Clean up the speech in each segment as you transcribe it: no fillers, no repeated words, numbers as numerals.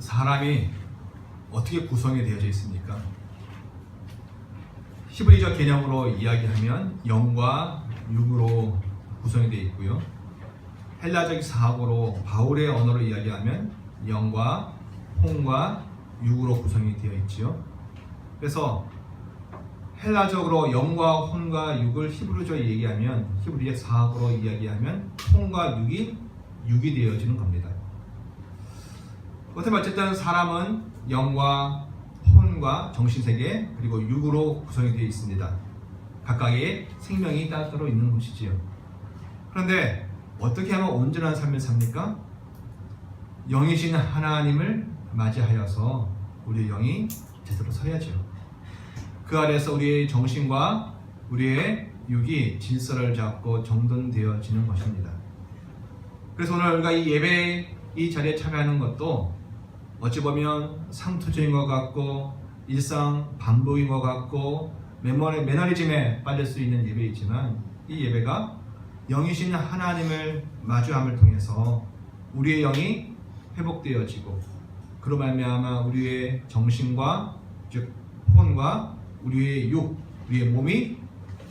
사람이 어떻게 구성이 되어져 있습니까? 히브리적 개념으로 이야기하면 영과 육으로 구성이 되어 있고요. 헬라적 사고로 바울의 언어로 이야기하면 영과 혼과 육으로 구성이 되어 있지요. 그래서 헬라적으로 영과 혼과 육을 히브리적으로 얘기하면 히브리적 사고로 이야기하면 혼과 육이 되어지는 겁니다. 어쨌든 사람은 영과 혼과 정신세계 그리고 육으로 구성이 되어 있습니다. 각각의 생명이 따로 있는 것이지요. 그런데 어떻게 하면 온전한 삶을 삽니까? 영이신 하나님을 맞이하여서 우리의 영이 제대로 서야죠. 그 아래에서 우리의 정신과 우리의 육이 질서를 잡고 정돈되어지는 것입니다. 그래서 오늘 우리가 이 예배 이 자리에 참여하는 것도 어찌 보면 상투적인 것 같고 일상 반복인 것 같고 매너리즘에 빠질 수 있는 예배이지만 이 예배가 영이신 하나님을 마주함을 통해서 우리의 영이 회복되어지고 그로 말미암아 우리의 정신과 즉 혼과 우리의 육, 우리의 몸이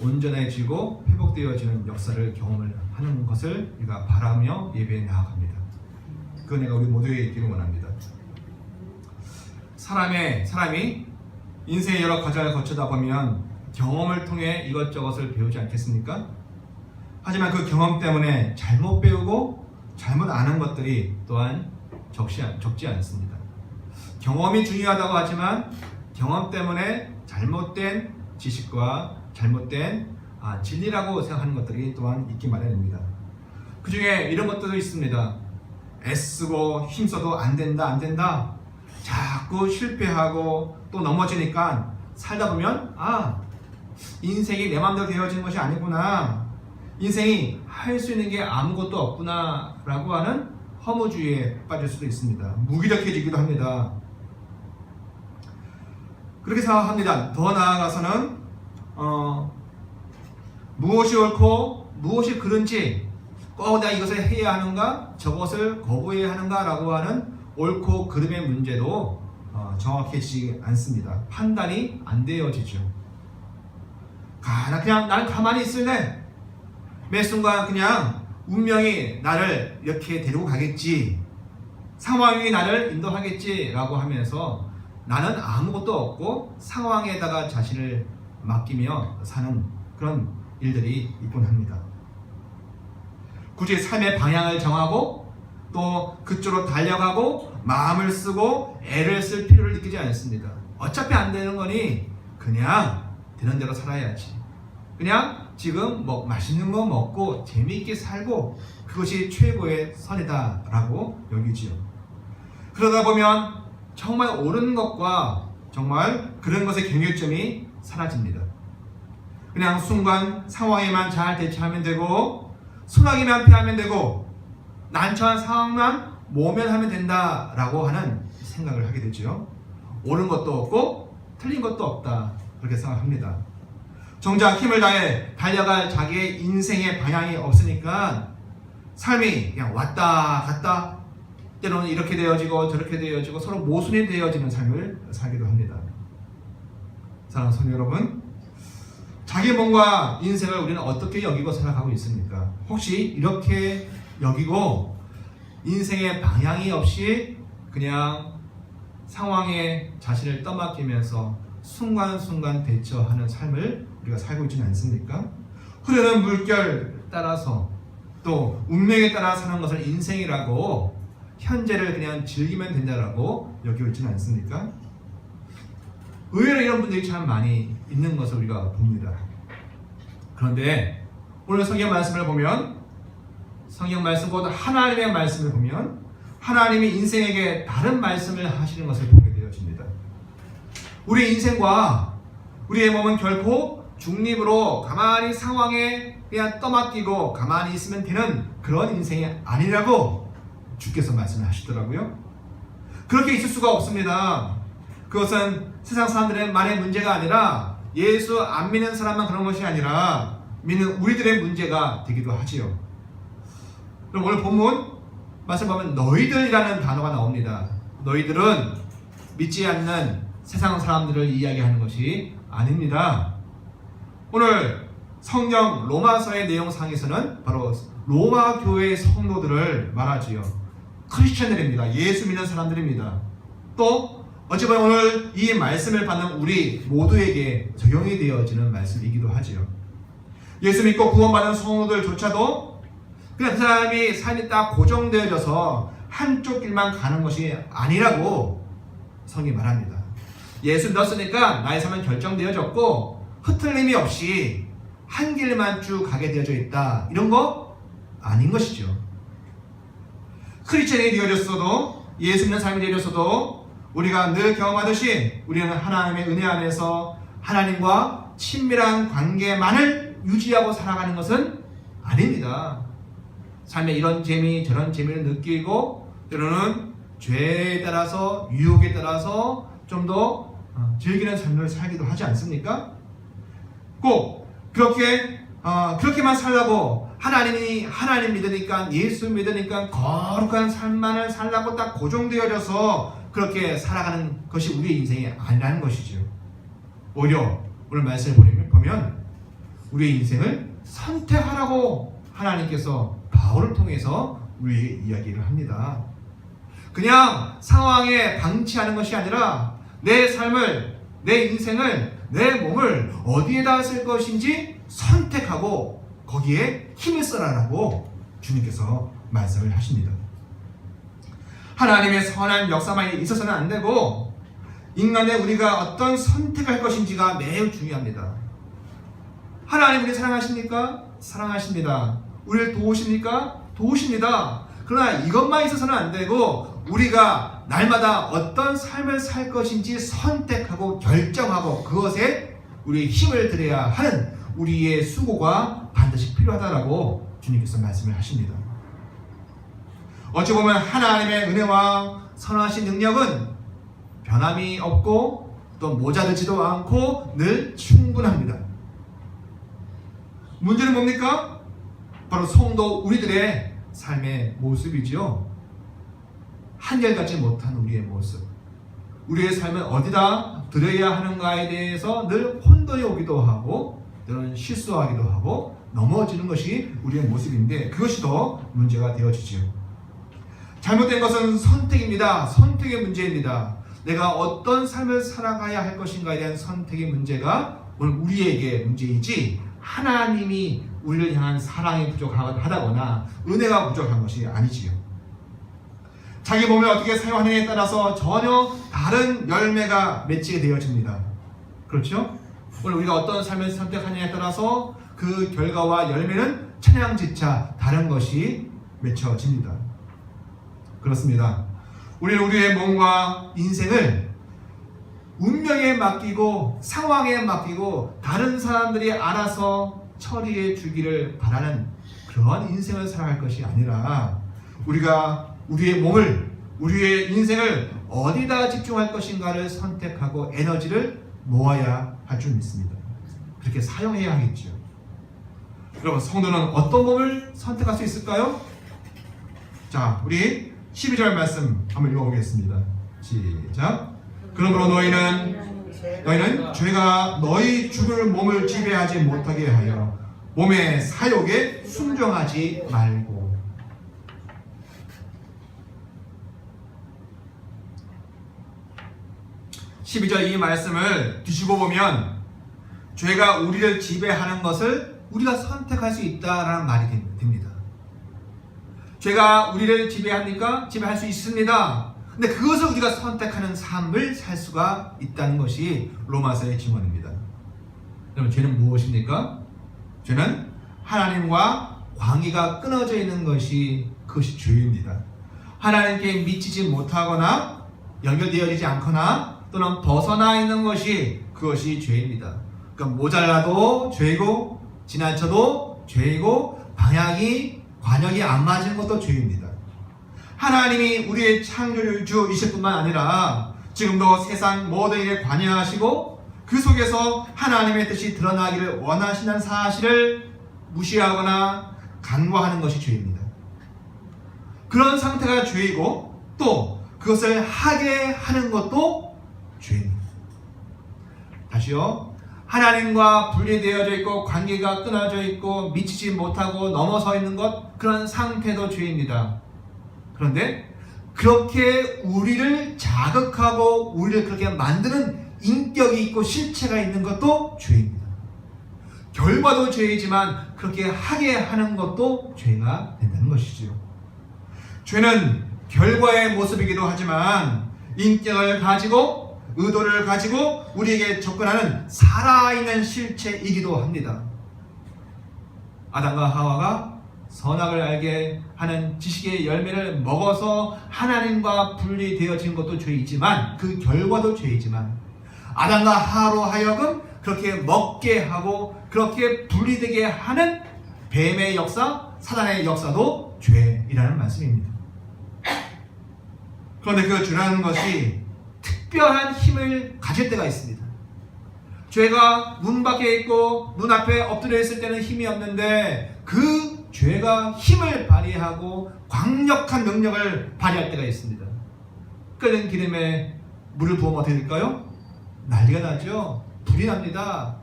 온전해지고 회복되어지는 역사를 경험을 하는 것을 우리가 바라며 예배에 나아갑니다. 그 은혜가 우리 모두에게 있기를 원합니다. 사람이 인생의 여러 과정을 거치다 보면 경험을 통해 이것저것을 배우지 않겠습니까? 하지만 그 경험 때문에 잘못 배우고 잘못 아는 것들이 또한 적지 않습니다. 경험이 중요하다고 하지만 경험 때문에 잘못된 지식과 잘못된 진리라고 생각하는 것들이 또한 있기 마련입니다. 그 중에 이런 것들도 있습니다. 애쓰고 힘써도 안 된다. 자꾸 실패하고 또 넘어지니까 살다 보면 인생이 내 마음대로 되어지는 것이 아니구나. 인생이 할 수 있는 게 아무것도 없구나 라고 하는 허무주의에 빠질 수도 있습니다. 무기력해지기도 합니다. 그렇게 생각합니다. 더 나아가서는 무엇이 옳고 무엇이 그른지 꼭 내가 이것을 해야 하는가 저것을 거부해야 하는가 라고 하는 옳고 그름의 문제도 정확해지지 않습니다. 판단이 안 되어지죠. 그냥 난 가만히 있을래. 매 순간 그냥 운명이 나를 이렇게 데리고 가겠지, 상황이 나를 인도하겠지 라고 하면서 나는 아무것도 없고 상황에다가 자신을 맡기며 사는 그런 일들이 있곤 합니다. 굳이 삶의 방향을 정하고 또 그쪽으로 달려가고 마음을 쓰고 애를 쓸 필요를 느끼지 않습니다. 어차피 안 되는 거니 그냥 되는 대로 살아야지. 그냥 지금 맛있는 거 먹고 재미있게 살고 그것이 최고의 선이다 라고 여기지요. 그러다 보면 정말 옳은 것과 정말 그런 것의 경계점이 사라집니다. 그냥 순간 상황에만 잘 대처하면 되고 소나기만 피하면 되고 난처한 상황만 모면하면 된다라고 하는 생각을 하게 되죠. 옳은 것도 없고 틀린 것도 없다 그렇게 생각합니다. 정작 힘을 다해 달려갈 자기의 인생의 방향이 없으니까 삶이 그냥 왔다 갔다 때로는 이렇게 되어지고 저렇게 되어지고 서로 모순이 되어지는 삶을 살기도 합니다. 사랑하는 성도 여러분, 자기 몸과 인생을 우리는 어떻게 여기고 살아가고 있습니까? 혹시 이렇게 여기고 인생의 방향이 없이 그냥 상황에 자신을 떠맡기면서 순간순간 대처하는 삶을 우리가 살고 있지는 않습니까? 흐르는 물결 따라서 또 운명에 따라 사는 것을 인생이라고 현재를 그냥 즐기면 된다라고 여기고 있지는 않습니까? 의외로 이런 분들이 참 많이 있는 것을 우리가 봅니다. 그런데 오늘 성경 말씀을 보면 성경 말씀보다 하나님의 말씀을 보면 하나님이 인생에게 다른 말씀을 하시는 것을 보게 되어집니다. 우리 인생과 우리의 몸은 결코 중립으로 가만히 상황에 그냥 떠맡기고 가만히 있으면 되는 그런 인생이 아니라고 주께서 말씀을 하시더라고요. 그렇게 있을 수가 없습니다. 그것은 세상 사람들의 말의 문제가 아니라 예수 안 믿는 사람만 그런 것이 아니라 믿는 우리들의 문제가 되기도 하지요. 그럼 오늘 본문 말씀 보면 너희들이라는 단어가 나옵니다. 너희들은 믿지 않는 세상 사람들을 이야기하는 것이 아닙니다. 오늘 성경 로마서의 내용상에서는 바로 로마 교회의 성도들을 말하지요. 크리스천들입니다. 예수 믿는 사람들입니다. 또 어찌 보면 오늘 이 말씀을 받는 우리 모두에게 적용이 되어지는 말씀이기도 하지요. 예수 믿고 구원받은 성도들조차도 그냥 그 사람이 삶이 딱 고정되어져서 한쪽 길만 가는 것이 아니라고 성경이 말합니다. 예수 믿었으니까 나의 삶은 결정되어졌고 흐틀림이 없이 한 길만 쭉 가게 되어져 있다. 이런 거 아닌 것이죠. 크리스천이 되어졌어도 예수 믿는 삶이 되어졌어도 우리가 늘 경험하듯이 우리는 하나님의 은혜 안에서 하나님과 친밀한 관계만을 유지하고 살아가는 것은 아닙니다. 삶에 이런 재미 저런 재미를 느끼고 때로는 죄에 따라서 유혹에 따라서 좀 더 즐기는 삶을 살기도 하지 않습니까? 꼭 그렇게만 살라고 하나님 믿으니까 예수 믿으니까 거룩한 삶만을 살라고 딱 고정되어져서 그렇게 살아가는 것이 우리의 인생이 아니라는 것이죠. 오히려 오늘 말씀을 보면 우리의 인생을 선택하라고 하나님께서 바울을 통해서 우리에게 이야기를 합니다. 그냥 상황에 방치하는 것이 아니라 내 삶을, 내 인생을, 내 몸을 어디에다 쓸 것인지 선택하고 거기에 힘을 써라라고 주님께서 말씀을 하십니다. 하나님의 선한 역사만 있어서는 안 되고 인간의 우리가 어떤 선택을 할 것인지가 매우 중요합니다. 하나님 우리 사랑하십니까? 사랑하십니다. 우리를 도우십니까? 도우십니다. 그러나 이것만 있어서는 안 되고 우리가 날마다 어떤 삶을 살 것인지 선택하고 결정하고 그것에 우리의 힘을 들여야 하는 우리의 수고가 반드시 필요하다라고 주님께서 말씀을 하십니다. 어찌 보면 하나님의 은혜와 선하신 능력은 변함이 없고 또 모자르지도 않고 늘 충분합니다. 문제는 뭡니까? 바로 성도 우리들의 삶의 모습이지요. 한결같지 못한 우리의 모습, 우리의 삶을 어디다 드려야 하는가에 대해서 늘 혼돈이 오기도 하고 때로는 실수하기도 하고 넘어지는 것이 우리의 모습인데 그것이 더 문제가 되어지죠. 잘못된 것은 선택입니다. 선택의 문제입니다. 내가 어떤 삶을 살아가야 할 것인가에 대한 선택의 문제가 오늘 우리에게 문제이지 하나님이 우리를 향한 사랑이 부족하다거나 은혜가 부족한 것이 아니지요. 자기 몸을 어떻게 사용하느냐에 따라서 전혀 다른 열매가 맺히게 되어집니다. 그렇죠? 오늘 우리가 어떤 삶을 선택하느냐에 따라서 그 결과와 열매는 천양지차 다른 것이 맺혀집니다. 그렇습니다. 우리는 우리의 몸과 인생을 운명에 맡기고 상황에 맡기고 다른 사람들이 알아서 처리해 주기를 바라는 그런 인생을 살아갈 것이 아니라 우리가 우리의 몸을, 우리의 인생을 어디다 집중할 것인가를 선택하고 에너지를 모아야 할 줄 믿습니다. 그렇게 사용해야 하겠죠. 여러분, 성도는 어떤 몸을 선택할 수 있을까요? 자, 우리 12절 말씀 한번 읽어보겠습니다. 시작. 그러므로 너희는 죄가 너희 죽을 몸을 지배하지 못하게 하여 몸의 사욕에 순종하지 말고. 12절 이 말씀을 뒤집어 보면 죄가 우리를 지배하는 것을 우리가 선택할 수 있다라는 말이 됩니다. 죄가 우리를 지배합니까? 지배할 수 있습니다. 근데 그것을 우리가 선택하는 삶을 살 수가 있다는 것이 로마서의 증언입니다. 그럼 죄는 무엇입니까? 죄는 하나님과 관계가 끊어져 있는 그것이 죄입니다. 하나님께 미치지 못하거나 연결되어지지 않거나 또는 벗어나 있는 그것이 죄입니다. 그러니까 모자라도 죄이고 지나쳐도 죄이고 관역이 안 맞은 것도 죄입니다. 하나님이 우리의 창조주이실 뿐만 아니라 지금도 세상 모든 일에 관여하시고 그 속에서 하나님의 뜻이 드러나기를 원하시는 사실을 무시하거나 간과하는 것이 죄입니다. 그런 상태가 죄이고 또 그것을 하게 하는 것도 죄입니다. 다시요. 하나님과 분리되어져 있고 관계가 끊어져 있고 미치지 못하고 넘어서 있는 것, 그런 상태도 죄입니다. 그런데 그렇게 우리를 자극하고 우리를 그렇게 만드는 인격이 있고 실체가 있는 것도 죄입니다. 결과도 죄이지만 그렇게 하게 하는 것도 죄가 된다는 것이지요. 죄는 결과의 모습이기도 하지만 인격을 가지고 의도를 가지고 우리에게 접근하는 살아있는 실체이기도 합니다. 아담과 하와가 선악을 알게 하는 지식의 열매를 먹어서 하나님과 분리되어진 것도 죄이지만, 그 결과도 죄이지만, 아담과 하와로 하여금 그렇게 먹게 하고 그렇게 분리되게 하는 뱀의 역사, 사단의 역사도 죄이라는 말씀입니다. 그런데 그 죄라는 것이 특별한 힘을 가질 때가 있습니다. 죄가 문 밖에 있고 눈앞에 엎드려 있을 때는 힘이 없는데, 그 죄가 힘을 발휘하고 강력한 능력을 발휘할 때가 있습니다. 끓는 기름에 물을 부으면 어떻게 될까요? 난리가 나죠. 불이 납니다.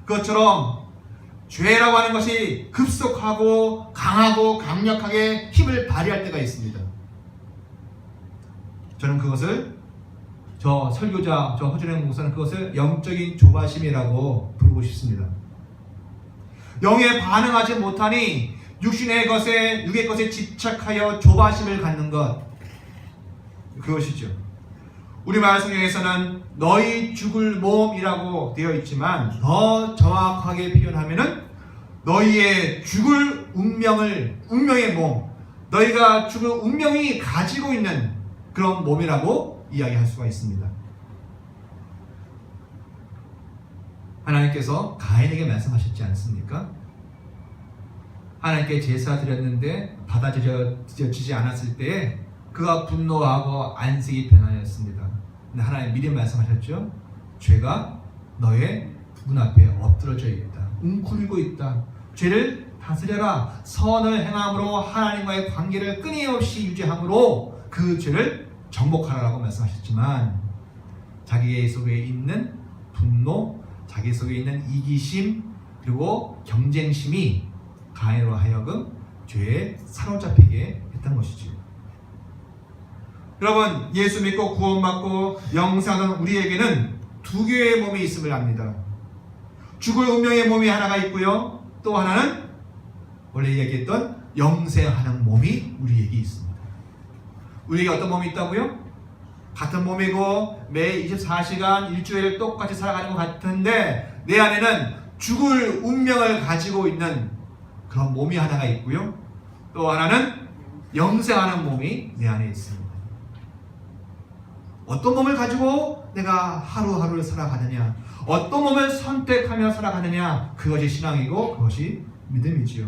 그것처럼 죄라고 하는 것이 급속하고 강하고 강력하게 힘을 발휘할 때가 있습니다. 저는 그것을, 저 설교자, 저 허준행 목사는 그것을 영적인 조바심이라고 부르고 싶습니다. 영에 반응하지 못하니 육신의 것에, 육의 것에 집착하여 조바심을 갖는 것, 그것이죠. 우리말 성경에서는 너희 죽을 몸이라고 되어 있지만 더 정확하게 표현하면은 너희의 죽을 운명의 몸, 너희가 죽을 운명이 가지고 있는 그런 몸이라고 이야기할 수가 있습니다. 하나님께서 가인에게 말씀하셨지 않습니까? 하나님께 제사 드렸는데 받아들여지지 않았을 때에 그가 분노하고 안색이 변하였습니다. 근데 하나님 미리 말씀하셨죠. 죄가 너의 문 앞에 엎드러져 있다. 웅크리고 있다. 죄를 다스려라. 선을 행함으로 하나님과의 관계를 끊임없이 유지함으로 그 죄를 정복하라고 말씀하셨지만, 자기 속에 있는 분노, 자기 속에 있는 이기심, 그리고 경쟁심이 가인으로 하여금 죄에 사로잡히게 했던 것이죠. 여러분, 예수 믿고 구원받고 영생하는 우리에게는 두 개의 몸이 있음을 압니다. 죽을 운명의 몸이 하나가 있고요, 또 하나는 원래 얘기했던 영생하는 몸이 우리에게 있습니다. 우리에게 어떤 몸이 있다고요? 같은 몸이고 매 24시간 일주일을 똑같이 살아가는 것 같은데, 내 안에는 죽을 운명을 가지고 있는 그런 몸이 하나가 있고요, 또 하나는 영생하는 몸이 내 안에 있습니다. 어떤 몸을 가지고 내가 하루하루를 살아가느냐, 어떤 몸을 선택하며 살아가느냐, 그것이 신앙이고 그것이 믿음이지요.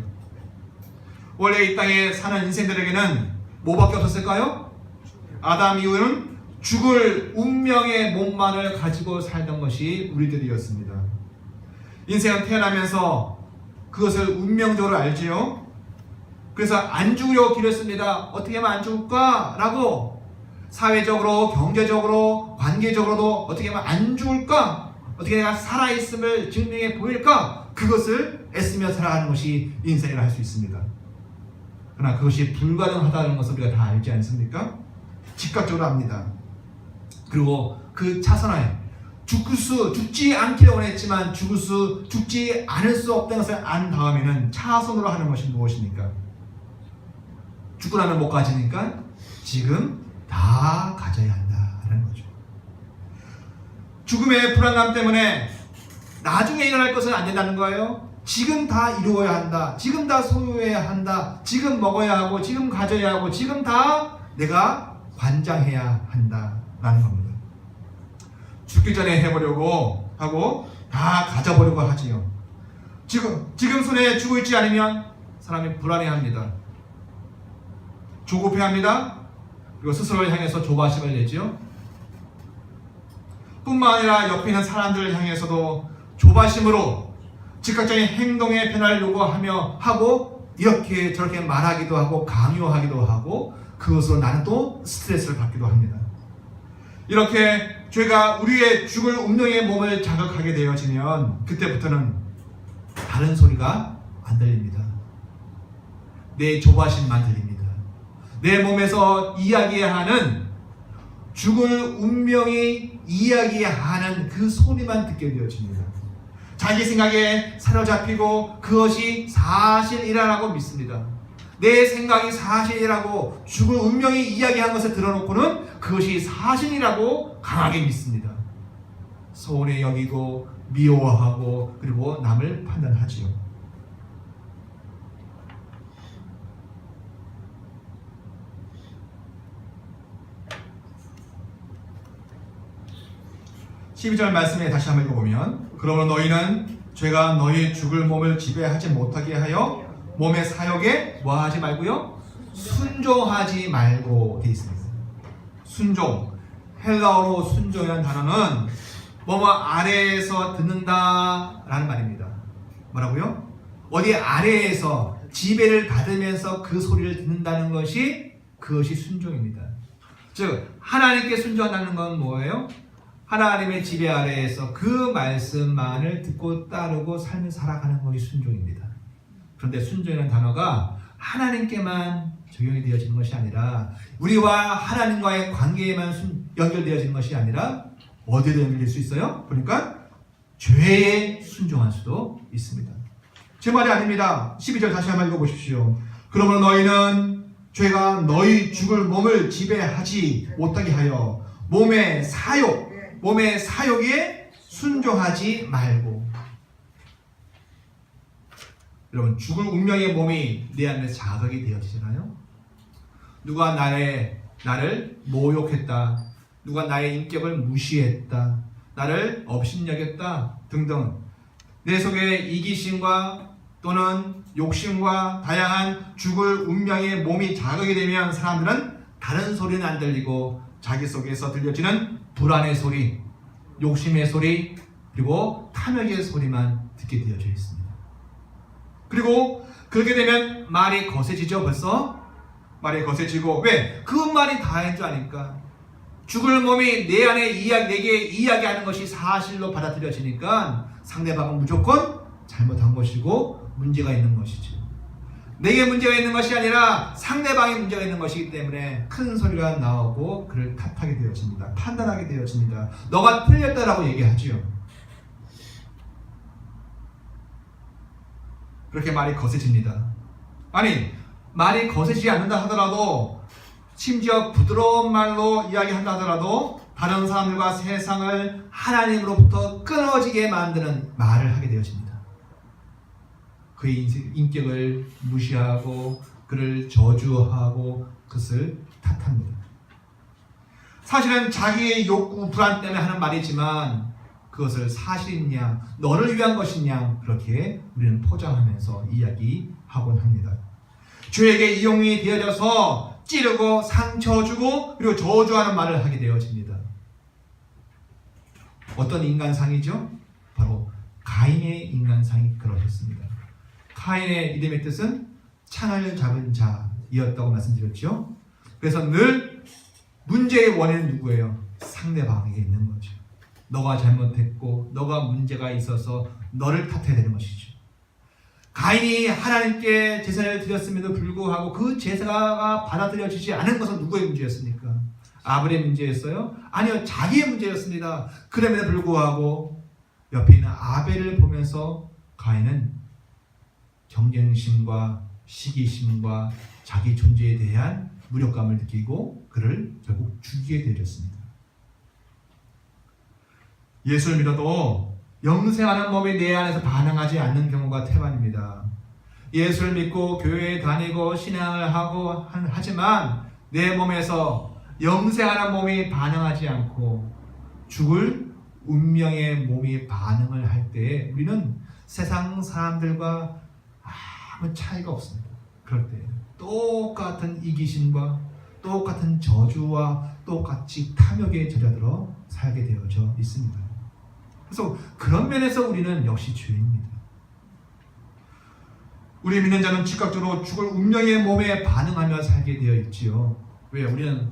원래 이 땅에 사는 인생들에게는 뭐밖에 없었을까요? 아담 이후에는 죽을 운명의 몸만을 가지고 살던 것이 우리들이었습니다. 인생은 태어나면서 그것을 운명적으로 알지요. 그래서 안 죽으려고 기렸습니다. 어떻게 하면 안 죽을까? 라고 사회적으로, 경제적으로, 관계적으로도 어떻게 하면 안 죽을까? 어떻게 내가 살아있음을 증명해 보일까? 그것을 애쓰며 살아가는 것이 인생이라 할 수 있습니다. 그러나 그것이 불가능하다는 것을 우리가 다 알지 않습니까? 즉각적으로 압니다. 그리고 그 차선하에 죽지 않기를 원했지만 죽지 않을 수 없다는 것을 안 다음에는 차선으로 하는 것이 무엇입니까? 죽고 나면 못 가지니까 지금 다 가져야 한다라는 거죠. 죽음의 불안감 때문에 나중에 일어날 것은 안 된다는 거예요. 지금 다 이루어야 한다. 지금 다 소유해야 한다. 지금 먹어야 하고 지금 가져야 하고 지금 다 내가 관장해야 한다라는 겁니다. 죽기 전에 해보려고 하고 다 가져보려고 하지요. 지금 손에 쥐고 있지 않으면 사람이 불안해합니다. 조급해합니다. 그리고 스스로를 향해서 조바심을 내지요. 뿐만 아니라 옆에 있는 사람들을 향해서도 조바심으로 즉각적인 행동의 변화를 요구하며 하고 이렇게 저렇게 말하기도 하고 강요하기도 하고 그것으로 나는 또 스트레스를 받기도 합니다. 이렇게 죄가 우리의 죽을 운명의 몸을 자극하게 되어지면 그때부터는 다른 소리가 안 들립니다. 내 조바심만 들립니다. 내 몸에서 이야기하는 죽을 운명이 이야기하는 그 소리만 듣게 되어집니다. 자기 생각에 사로잡히고 그것이 사실이라고 믿습니다. 내 생각이 사실이라고 죽을 운명이 이야기한 것을 들어놓고는 그것이 사실이라고 강하게 믿습니다. 소원히 여기고 미워하고 그리고 남을 판단하지요. (12절) 말씀에 다시 한번 읽어보면 그러므로 너희는 죄가 너희 죽을 몸을 지배하지 못하게 하여 몸의 사욕에 뭐하지 말고요? 순종하지 말고 되어 있습니다. 순종, 헬라어로 순종이라는 단어는 뭐뭐 아래에서 듣는다 라는 말입니다. 뭐라고요? 어디 아래에서 지배를 받으면서 그 소리를 듣는다는 것이 그것이 순종입니다. 즉 하나님께 순종한다는 건 뭐예요? 하나님의 지배 아래에서 그 말씀만을 듣고 따르고 삶을 살아가는 것이 순종입니다. 그런데 순종이라는 단어가 하나님께만 적용이 되어지는 것이 아니라 우리와 하나님과의 관계에만 연결되어지는 것이 아니라 어디에도 연결될 수 있어요? 그러니까 죄에 순종할 수도 있습니다. 제 말이 아닙니다. 12절 다시 한번 읽어보십시오. 그러므로 너희는 죄가 너희 죽을 몸을 지배하지 못하게 하여 몸의 사욕에 순종하지 말고. 여러분, 죽을 운명의 몸이 내 안에 자극이 되어지잖아요. 누가 나를 모욕했다, 누가 나의 인격을 무시했다, 나를 업신여겼다 등등 내 속에 이기심과 또는 욕심과 다양한 죽을 운명의 몸이 자극이 되면 사람들은 다른 소리는 안 들리고 자기 속에서 들려지는 불안의 소리, 욕심의 소리, 그리고 탐욕의 소리만 듣게 되어져 있습니다. 그리고 그렇게 되면 말이 거세지죠. 벌써 말이 거세지고, 왜? 그 말이 다인 줄 아니까. 죽을 몸이 내 안에 내게 이야기하는 것이 사실로 받아들여지니까 상대방은 무조건 잘못한 것이고 문제가 있는 것이죠. 내게 문제가 있는 것이 아니라 상대방에 문제가 있는 것이기 때문에 큰 소리가 나오고 그를 탓하게 되어집니다. 판단하게 되어집니다. 너가 틀렸다라고 얘기하지요. 그렇게 말이 거세집니다. 아니, 말이 거세지지 않는다 하더라도, 심지어 부드러운 말로 이야기한다 하더라도 다른 사람들과 세상을 하나님으로부터 끊어지게 만드는 말을 하게 되어집니다. 그의 인격을 무시하고 그를 저주하고 그것을 탓합니다. 사실은 자기의 욕구, 불안 때문에 하는 말이지만 그것을 사실이냐, 너를 위한 것이냐, 그렇게 우리는 포장하면서 이야기하곤 합니다. 죄에게 이용이 되어져서 찌르고 상처 주고 그리고 저주하는 말을 하게 되어집니다. 어떤 인간상이죠? 바로 가인의 인간상이 그러셨습니다. 가인의 이름의 뜻은 창을 잡은 자이었다고 말씀드렸죠. 그래서 늘 문제의 원인은 누구예요? 상대방에게 있는 거죠. 너가 잘못했고 너가 문제가 있어서 너를 탓해야 되는 것이죠. 가인이 하나님께 제사를 드렸음에도 불구하고 그 제사가 받아들여지지 않은 것은 누구의 문제였습니까? 아벨의 문제였어요? 아니요, 자기의 문제였습니다. 그럼에도 불구하고 옆에 있는 아벨을 보면서 가인은 경쟁심과 시기심과 자기 존재에 대한 무력감을 느끼고 그를 결국 죽이게 되었습니다. 예수를 믿어도 영생하는 몸이 내 안에서 반응하지 않는 경우가 태반입니다. 예수를 믿고 교회에 다니고 신앙을 하고 하지만 내 몸에서 영생하는 몸이 반응하지 않고 죽을 운명의 몸이 반응을 할 때 우리는 세상 사람들과 아무 차이가 없습니다. 그럴 때 똑같은 이기심과 똑같은 저주와 똑같이 탐욕에 젖어들어 살게 되어져 있습니다. 그래서 그런 면에서 우리는 역시 죄인입니다. 우리 믿는 자는 즉각적으로 죽을 운명의 몸에 반응하며 살게 되어 있지요. 왜? 우리는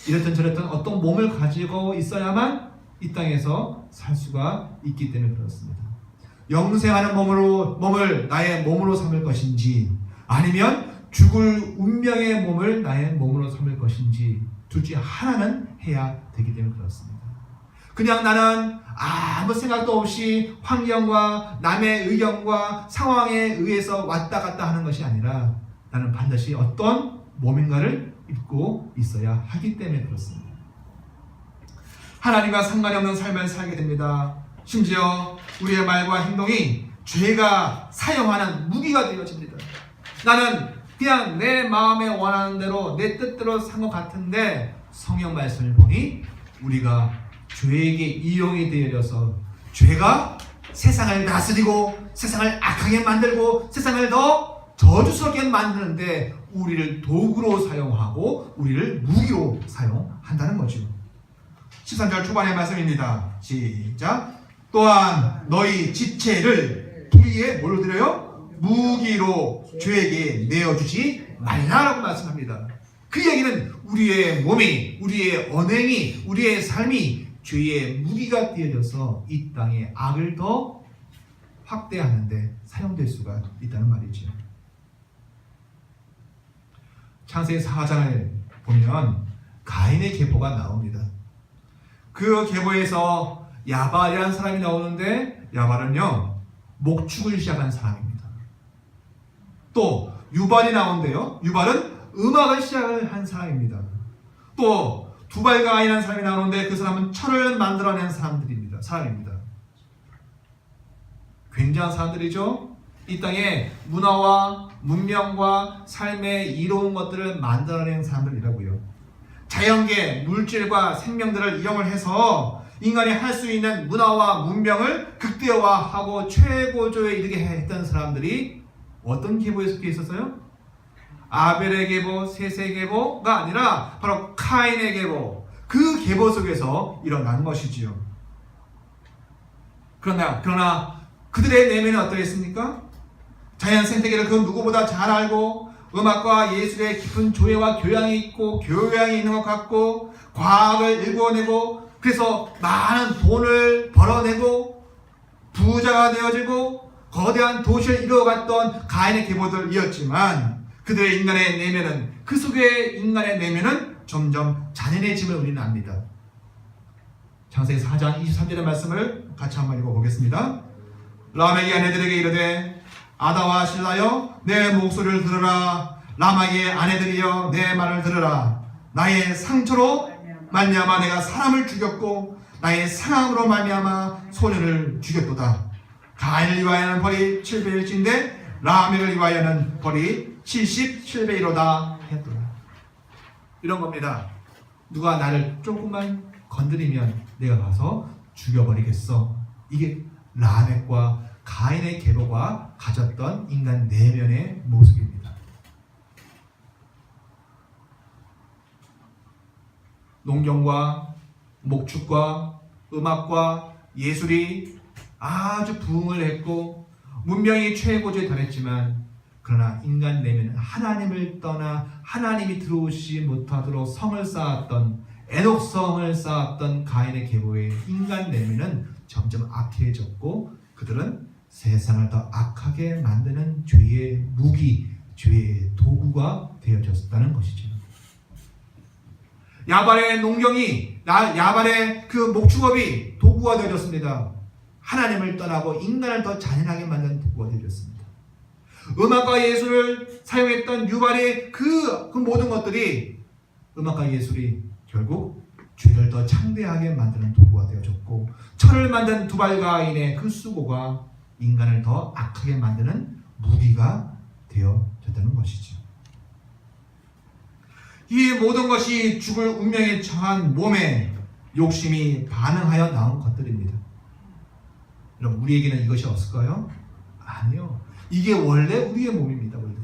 이랬든 저랬든 어떤 몸을 가지고 있어야만 이 땅에서 살 수가 있기 때문에 그렇습니다. 영생하는 몸을 나의 몸으로 삼을 것인지, 아니면 죽을 운명의 몸을 나의 몸으로 삼을 것인지, 둘 중에 하나는 해야 되기 때문에 그렇습니다. 그냥 나는 아무 생각도 없이 환경과 남의 의견과 상황에 의해서 왔다 갔다 하는 것이 아니라 나는 반드시 어떤 몸인가를 입고 있어야 하기 때문에 그렇습니다. 하나님과 상관이 없는 삶을 살게 됩니다. 심지어 우리의 말과 행동이 죄가 사용하는 무기가 되어집니다. 나는 그냥 내 마음에 원하는 대로 내 뜻대로 산 것 같은데 성경 말씀을 보니 우리가 죄에게 이용이 되어져서 죄가 세상을 다스리고 세상을 악하게 만들고 세상을 더 저주스럽게 만드는데 우리를 도구로 사용하고 우리를 무기로 사용한다는 거죠. 13절 초반의 말씀입니다. 시작. 또한 너희 지체를 불의에 뭘로 드려요? 무기로 죄에게 내어주지 말라라고 말씀합니다. 그 얘기는 우리의 몸이, 우리의 언행이, 우리의 삶이 죄의 무기가 되어져서 이 땅의 악을 더 확대하는데 사용될 수가 있다는 말이죠. 창세기 4장을 보면 가인의 계보가 나옵니다. 그 계보에서 야발이라는 사람이 나오는데 야발은요 목축을 시작한 사람입니다. 또 유발이 나오는데요, 유발은 음악을 시작한 사람입니다. 또 두발가인이라는 사람이 나오는데 그 사람은 철을 만들어낸 사람입니다. 굉장한 사람들이죠. 이 땅에 문화와 문명과 삶의 이로운 것들을 만들어낸 사람들이라고요. 자연계, 물질과 생명들을 이용을 해서 인간이 할 수 있는 문화와 문명을 극대화하고 최고조에 이르게 했던 사람들이 어떤 계보에 속해 있었어요? 아벨의 계보, 셋의 계보가 아니라 바로 카인의 계보, 그 계보 속에서 일어난 것이지요. 그러나 그들의 내면은 어떠했습니까? 자연 생태계를 그 누구보다 잘 알고 음악과 예술의 깊은 조예와 교양이 있고 교양이 있는 것 같고 과학을 일궈내고 그래서 많은 돈을 벌어내고 부자가 되어지고 거대한 도시를 이루어갔던 가인의 계보들이었지만 그들의 인간의 내면은, 그 속의 인간의 내면은 점점 잔인해짐을 우리는 압니다. 창세기 4장 23절의 말씀을 같이 한번 읽어보겠습니다. 라멕이 아내들에게 이르되 아다와 실라여 내 목소리를 들으라. 라멕의 아내들이여 내 말을 들으라. 나의 상처로 말미암아 내가 사람을 죽였고 나의 상함으로 말미암아 소년을 죽였도다. 가인을 위하여는 벌이 700일째인데 라멕을 위하여는 벌이 77배이로다 했더라. 이런 겁니다. 누가 나를 조금만 건드리면 내가 가서 죽여버리겠어. 이게 라멕과 가인의 계보가 가졌던 인간 내면의 모습입니다. 농경과 목축과 음악과 예술이 아주 부흥을 했고 문명이 최고조에 달했지만 그러나 인간 내면은 하나님을 떠나 하나님이 들어오시지 못하도록 성을 쌓았던 에녹성을 쌓았던 가인의 계보의 인간 내면은 점점 악해졌고 그들은 세상을 더 악하게 만드는 죄의 무기, 죄의 도구가 되어졌다는 것이죠. 야발의 농경이, 야발의 그 목축업이 도구가 되어졌습니다. 하나님을 떠나고 인간을 더 잔인하게 만드는 도구가 되어졌습니다. 음악과 예술을 사용했던 유발의 그 모든 것들이, 음악과 예술이 결국 죄를 더 창대하게 만드는 도구가 되어졌고, 철을 만든 두발가인의 그 수고가 인간을 더 악하게 만드는 무기가 되어졌다는 것이죠. 이 모든 것이 죽을 운명에 처한 몸에 욕심이 반응하여 나온 것들입니다. 여러분, 우리에게는 이것이 없을까요? 아니요. 이게 원래 우리의 몸입니다. 원래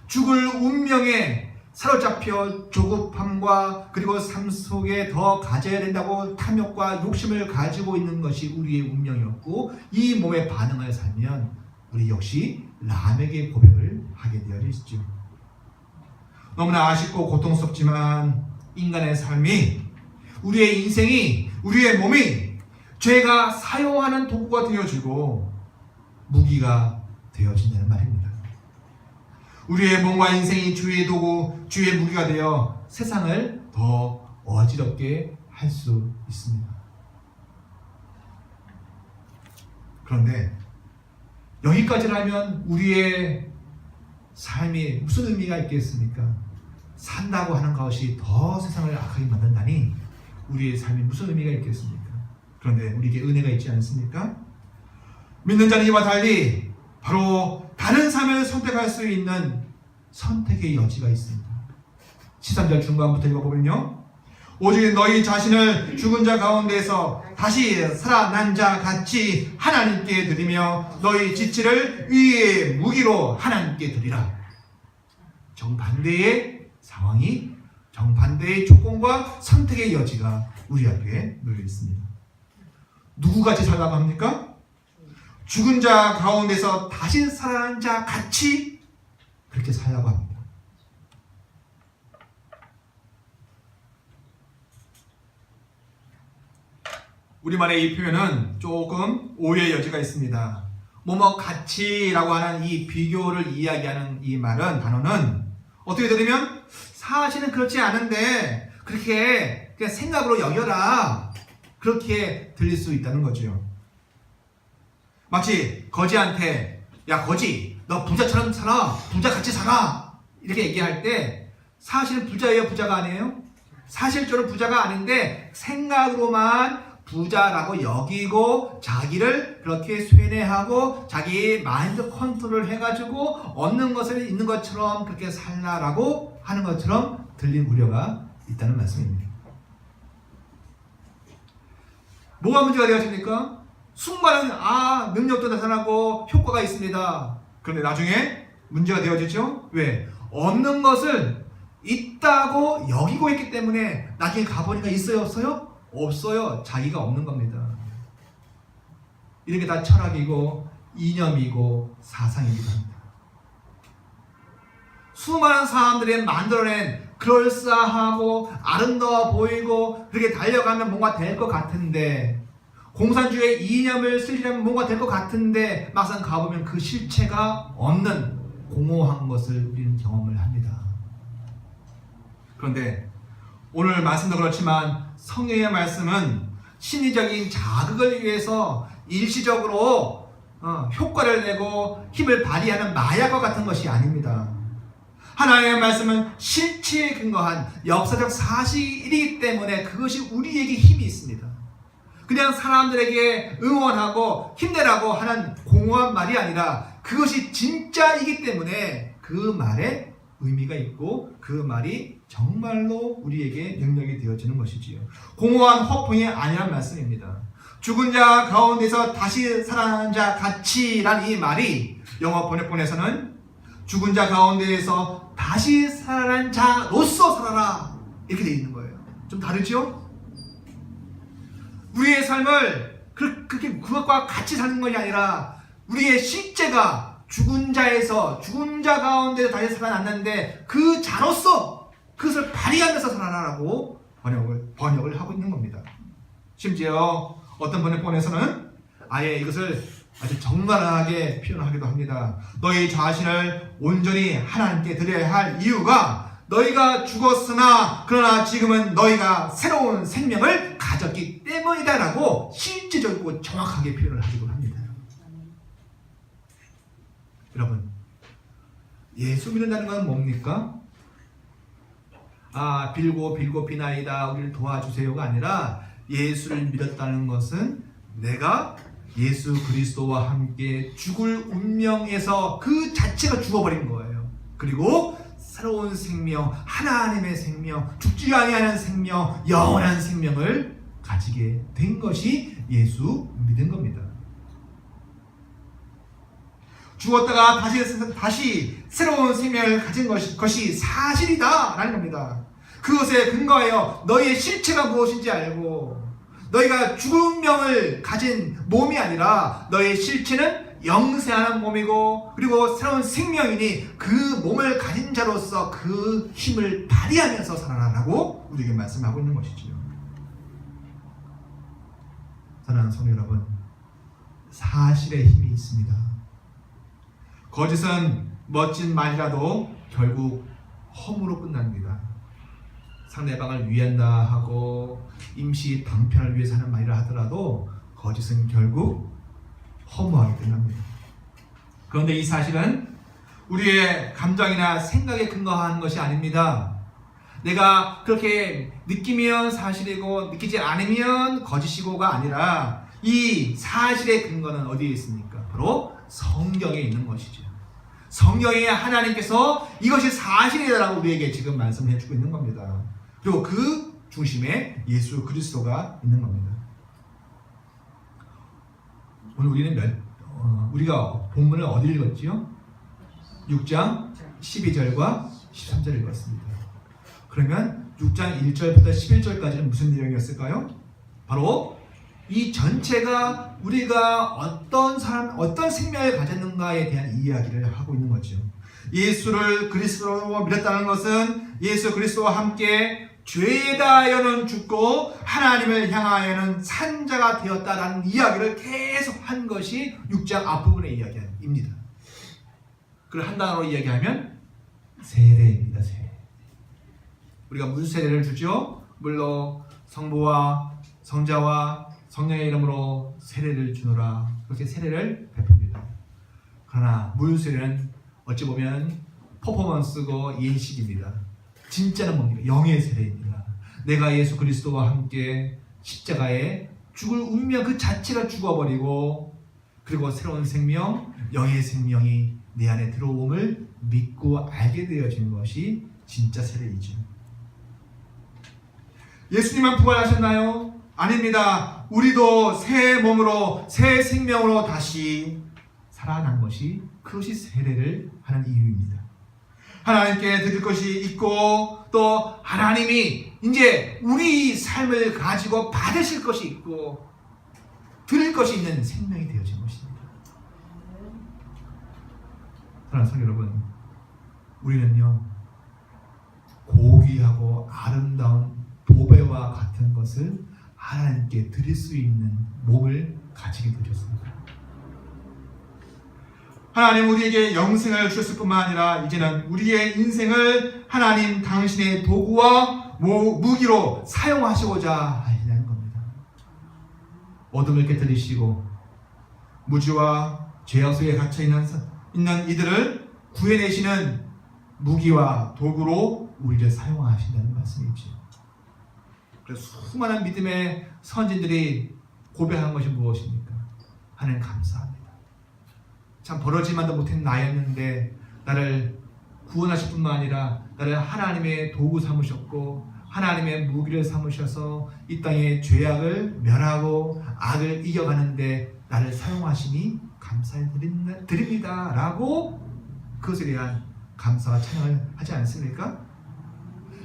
죽을 운명에 사로잡혀 조급함과 그리고 삶 속에 더 가져야 된다고 탐욕과 욕심을 가지고 있는 것이 우리의 운명이었고, 이 몸에 반응하여 살면 우리 역시 라멕의 고백을 하게 되어 있죠. 너무나 아쉽고 고통스럽지만 인간의 삶이, 우리의 인생이, 우리의 몸이 죄가 사용하는 도구가 되어지고 무기가 되어진다는 말입니다. 우리의 몸과 인생이 주의 도구, 주의 무기가 되어 세상을 더 어지럽게 할 수 있습니다. 그런데 여기까지라면 우리의 삶이 무슨 의미가 있겠습니까? 산다고 하는 것이 더 세상을 악하게 만든다니 우리의 삶이 무슨 의미가 있겠습니까? 그런데 우리에게 은혜가 있지 않습니까? 믿는 자는 이와 달리 바로 다른 삶을 선택할 수 있는 선택의 여지가 있습니다. 13절 중반부터 읽어보면요, 오직 너희 자신을 죽은 자 가운데서 다시 살아난 자 같이 하나님께 드리며 너희 지체를 위의 무기로 하나님께 드리라. 정반대의 상황이, 정반대의 조건과 선택의 여지가 우리 앞에 놓여 있습니다. 누구같이 살라고 합니까? 죽은 자 가운데서 다시 살아난 자 같이 그렇게 살라고 합니다. 우리말의 이 표현은 조금 오해의 여지가 있습니다. 뭐뭐 같이라고 하는 이 비교를 이야기하는 이 말은, 단어는 어떻게 들으면 사실은 그렇지 않은데 그렇게 그냥 생각으로 여겨라, 그렇게 들릴 수 있다는 거죠. 마치 거지한테 야 거지 너 부자처럼 살아, 부자같이 살아 이렇게 얘기할 때 사실은 부자예요, 부자가 아니에요? 사실적으로 부자가 아닌데 생각으로만 부자라고 여기고 자기를 그렇게 쇠뇌하고 자기 마인드 컨트롤을 해가지고 얻는 것을 있는 것처럼 그렇게 살라라고 하는 것처럼 들린 우려가 있다는 말씀입니다. 뭐가 문제가 되었습니까? 수많은 능력도 나타나고 효과가 있습니다. 그런데 나중에 문제가 되어지죠? 왜? 얻는 것을 있다고 여기고 있기 때문에 나중에 가보니까 있어요, 없어요? 없어요. 자기가 없는 겁니다. 이런 게 다 철학이고 이념이고 사상이기도 합니다. 수많은 사람들이 만들어낸 그럴싸하고 아름다워 보이고 그렇게 달려가면 뭔가 될 것 같은데, 공산주의 이념을 쓰려면 뭔가 될 것 같은데 막상 가보면 그 실체가 없는 공허한 것을 우리는 경험을 합니다. 그런데 오늘 말씀도 그렇지만 성경의 말씀은 심리적인 자극을 위해서 일시적으로 효과를 내고 힘을 발휘하는 마약과 같은 것이 아닙니다. 하나님의 말씀은 실체에 근거한 역사적 사실이기 때문에 그것이 우리에게 힘이 있습니다. 그냥 사람들에게 응원하고 힘내라고 하는 공허한 말이 아니라 그것이 진짜이기 때문에 그 말에 의미가 있고 그 말이 정말로 우리에게 능력이 되어지는 것이지요. 공허한 허풍이 아니란 말씀입니다. 죽은 자 가운데서 다시 살아난 자 같이란 이 말이 영어 번역본에서는 죽은 자 가운데에서 다시 살아난 자로서 살아라 이렇게 되어 있는 거예요. 좀 다르죠? 우리의 삶을 그렇게 그것과 같이 사는 것이 아니라 우리의 실제가 죽은 자 가운데서 다시 살아났는데 그 자로서 그것을 발휘하면서 살아라라고 번역을 하고 있는 겁니다. 심지어 어떤 번역본에서는 아예 이것을 아주 적나라하게 표현하기도 합니다. 너희 자신을 온전히 하나님께 드려야 할 이유가 너희가 죽었으나 그러나 지금은 너희가 새로운 생명을 가졌기 때문이다라고 실제적이고 정확하게 표현을 하기도 합니다. 여러분, 예수 믿는다는 건 뭡니까? 빌고 비나이다 우리를 도와주세요가 아니라 예수를 믿었다는 것은 내가 예수 그리스도와 함께 죽을 운명에서 그 자체가 죽어버린 거예요. 그리고 새로운 생명, 하나님의 생명, 죽지 아니하는 생명, 영원한 생명을 가지게 된 것이 예수 믿은 겁니다. 죽었다가 다시 새로운 생명을 가진 것이 사실이다 라는 겁니다. 그것에 근거하여 너희의 실체가 무엇인지 알고, 너희가 죽은 명을 가진 몸이 아니라 너희의 실체는 영생하는 몸이고 그리고 새로운 생명이니 그 몸을 가진 자로서 그 힘을 발휘하면서 살아라라고 우리에게 말씀하고 있는 것이지요. 사랑하는 성도 여러분, 사실의 힘이 있습니다. 거짓은 멋진 말이라도 결국 허무로 끝납니다. 상대방을 위한다 하고 임시 방편을 위해서 하는 말이라 하더라도 거짓은 결국 허무하게 끝납니다. 그런데 이 사실은 우리의 감정이나 생각에 근거하는 것이 아닙니다. 내가 그렇게 느끼면 사실이고 느끼지 않으면 거짓이고가 아니라 이 사실의 근거는 어디에 있습니까? 바로 성경에 있는 것이죠. 성경에 하나님께서 이것이 사실이다라고 우리에게 지금 말씀해 주고 있는 겁니다. 그리고 그 중심에 예수 그리스도가 있는 겁니다. 오늘 우리는 우리가 본문을 어디 읽었지요? 6장 12절과 13절을 읽었습니다. 그러면 6장 1절부터 11절까지는 무슨 내용이었을까요? 바로 이 전체가 우리가 어떤 사람, 어떤 생명을 가졌는가에 대한 이야기를 하고 있는 거죠. 예수를 그리스도로 믿었다는 것은 예수 그리스도와 함께 죄에 대하여는 죽고 하나님을 향하여는 산 자가 되었다라는 이야기를 계속 한 것이 6장 앞부분의 이야기입니다. 그걸 한 단어로 이야기하면 세례입니다. 세례. 우리가 무슨 세례를 주죠? 물론 성부와 성자와 성령의 이름으로 세례를 주노라. 그렇게 세례를 베풉니다. 그러나 물 세례는 어찌 보면 퍼포먼스고 예식입니다. 진짜는 뭡니까? 영의 세례입니다. 내가 예수 그리스도와 함께 십자가에 죽을 운명 그 자체가 죽어버리고 그리고 새로운 생명, 영의 생명이 내 안에 들어옴을 믿고 알게 되어진 것이 진짜 세례이죠. 예수님만 부활하셨나요? 아닙니다. 우리도 새 몸으로 새 생명으로 다시 살아난 것이 그것이 세례를 하는 이유입니다. 하나님께 드릴 것이 있고 또 하나님이 이제 우리 삶을 가지고 받으실 것이 있고 드릴 것이 있는 생명이 되어진 것입니다. 사랑하는 성도 여러분, 우리는요 고귀하고 아름다운 보배와 같은 것을 하나님께 드릴 수 있는 몸을 가지게 되셨습니다. 하나님 우리에게 영생을 주셨을 뿐만 아니라 이제는 우리의 인생을 하나님 당신의 도구와 무기로 사용하시고자 하시는 겁니다. 어둠을 깨뜨리시고 무지와 죄악 속에 갇혀있는 이들을 구해내시는 무기와 도구로 우리를 사용하신다는 말씀이죠. 그래서 수많은 믿음의 선진들이 고백한 것이 무엇입니까? 하나님 감사합니다. 참 버러지만도 못한 나였는데 나를 구원하실 뿐만 아니라 나를 하나님의 도구 삼으셨고 하나님의 무기를 삼으셔서 이 땅의 죄악을 멸하고 악을 이겨가는데 나를 사용하시니 감사해 드립니다 라고 그것에 대한 감사와 찬양을 하지 않습니까?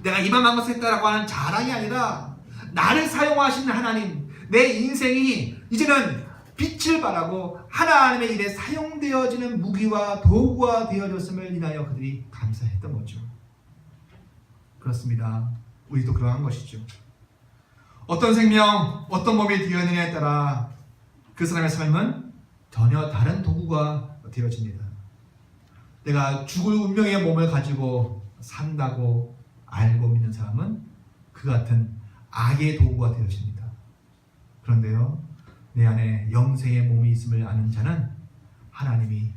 내가 이만한 것을 했다라고 하는 자랑이 아니라 나를 사용하시는 하나님, 내 인생이 이제는 빛을 발하고 하나님의 일에 사용되어지는 무기와 도구가 되어졌음을 인하여 그들이 감사했던 거죠. 그렇습니다. 우리도 그러한 것이죠. 어떤 생명, 어떤 몸이 되었느냐에 따라 그 사람의 삶은 전혀 다른 도구가 되어집니다. 내가 죽을 운명의 몸을 가지고 산다고 알고 믿는 사람은 그 같은 악의 도구가 되어집니다. 그런데요, 내 안에 영생의 몸이 있음을 아는 자는 하나님이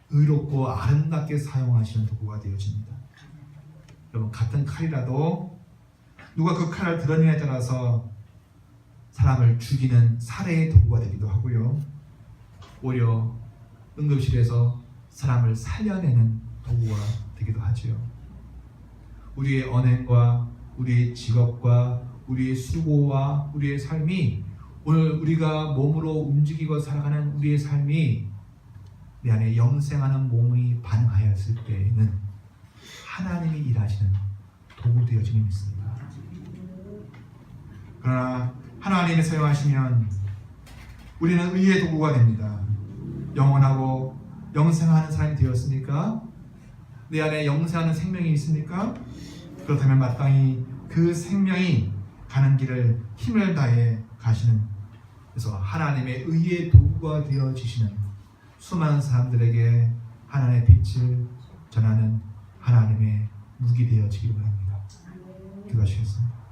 의롭고 아름답게 사용하시는 도구가 되어집니다. 여러분, 같은 칼이라도 누가 그 칼을 드러내냐에 따라서 사람을 죽이는 살해의 도구가 되기도 하고요, 오히려 응급실에서 사람을 살려내는 도구가 되기도 하지요. 우리의 언행과 우리의 직업과 우리의 수고와 우리의 삶이, 오늘 우리가 몸으로 움직이고 살아가는 우리의 삶이 내 안에 영생하는 몸이 반응하였을 때에는 하나님이 일하시는 도구 되어짐이 있습니다. 그러나 하나님이 사용하시면 우리는 의의 도구가 됩니다. 영원하고 영생하는 사람이 되었습니까? 내 안에 영생하는 생명이 있습니까? 그렇다면 마땅히 그 생명이 가는 길을 힘을 다해 가시는, 그래서 하나님의 의의 도구가 되어지시는 수많은 사람들에게 하나님의 빛을 전하는 하나님의 무기 되어지기를 바랍니다. 기도하시겠습니다.